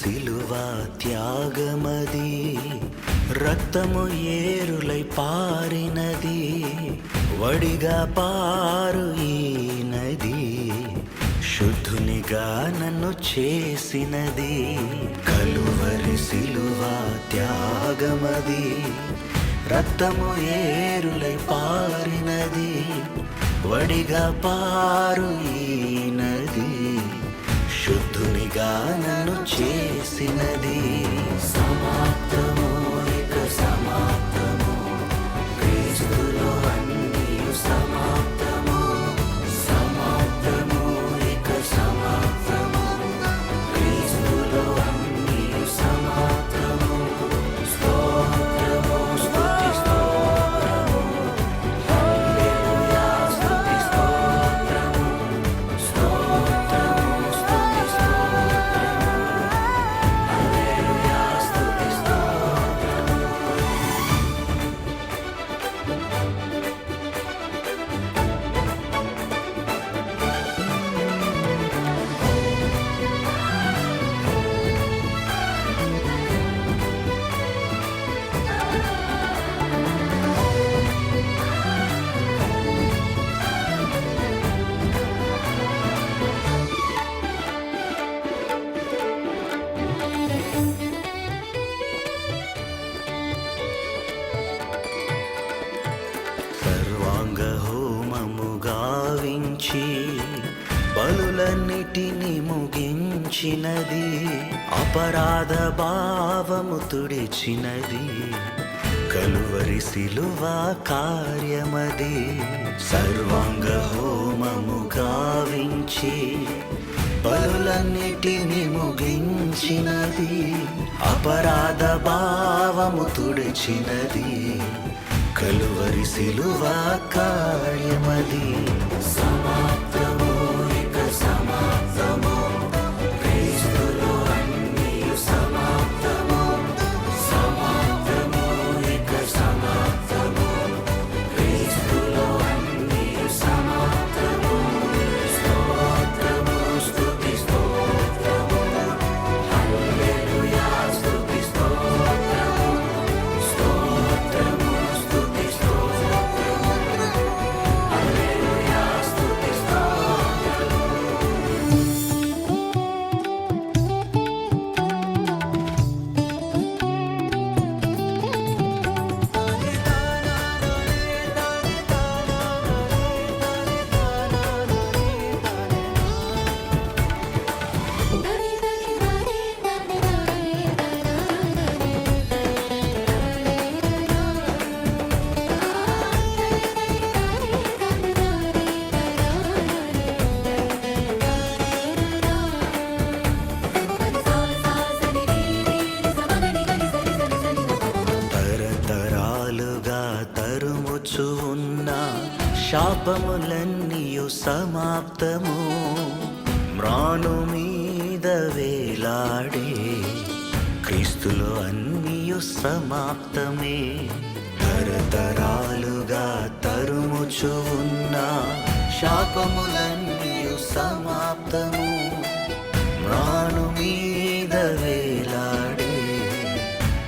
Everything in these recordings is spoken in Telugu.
సిలువ త్యాగమది, రక్తము ఏరులై పారినది, వడిగా పారు ఈ నది, శుద్ధునిగా నన్ను చేసినది. కలువరి సిలువ త్యాగమది, రక్తము ఏరులై పారినది, వడిగా పారు ఈ నది, శుద్ధునిగా నన్ను చేసినది. సమాప్తము, ఇక సమాప్తము, క్రీస్తులో అన్నీయు సమాప్తము. సమాప్తము, ఇక సమాప్తము, క్రీస్తులో అన్నీయు సమాప్తము. స్తోత్రము, స్తుతి స్తోత్రము, హల్లెలూయా స్తుతి స్తోత్రము. స్తోత్రము, స్తుతి స్తోత్రము, హల్లెలూయా స్తుతి స్తోత్రము. సర్వాంగ హోమము గావించి బలులన్నిటిని ముగించినది, అపరాధ భావము తుడిచినది, కలువరి సిలువ కార్యమది. సర్వాంగ హోమము గావించి బలులన్నిటిని ముగించినది, అపరాధ భావము తుడిచినది, కలువరి సిలువ కార్యమది. సమాప్తము, ఇక సమాప్తము, క్రీస్తులో అన్నీయు సమాప్తము. సమాప్తము, ఇక సమాప్తము, క్రీస్తులో అన్నీయు సమాప్తము. స్తోత్రము, స్తుతి స్తోత్రము, హల్లెలూయా స్తుతి స్తోత్రము. స్తోత్రము, స్తుతి స్తోత్రము, హల్లెలూయా స్తుతి స్తోత్రము. తరతరాలుగా తరుముచు ఉన్న శాపములన్నీయు సమాప్తము, మ్రాను మీద వేలాడే క్రీస్తులో అన్నీయు సమాప్తమే. తరతరాలుగా తరుముచు ఉన్న శాపములన్నీయు సమాప్తము, మ్రాను మీద వేలాడే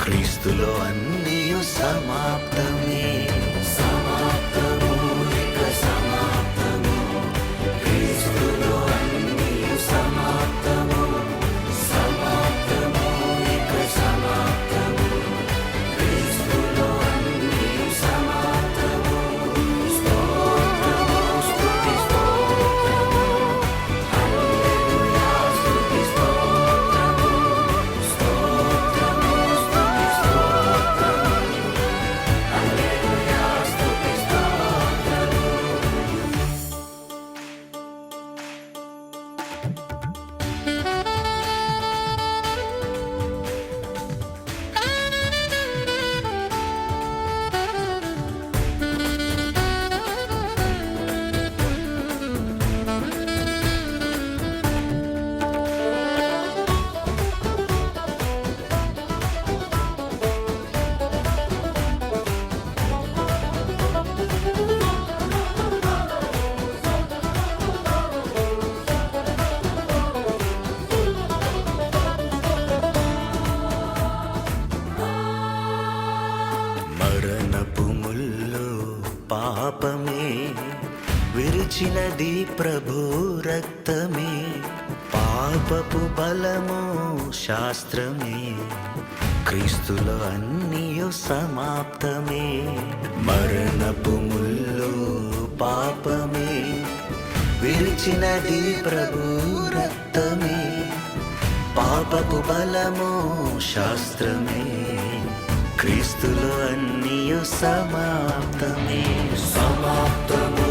క్రీస్తులో అన్నీయు సమాప్తమే. సమాప్తము, ఇక సమాప్తము, క్రీస్తులో అన్నీయు సమాప్తము. సమాప్తము, ఇక సమాప్తము, క్రీస్తులో అన్నీయు సమాప్తము. స్తోత్రము, స్తుతి స్తోత్రము, హల్లెలూయా పాపమే, విరిచినది ప్రభు రక్తమే. పాపపు బలము శాస్త్రమే, క్రీస్తులో అన్నియు సమాప్తమే. మరణపు ముల్లు పాపమే, విరిచినది ప్రభు రక్తమే. పాపపు బలము శాస్త్రమే, క్రీస్తులో అన్నియు సమాప్తమే. సమాప్తము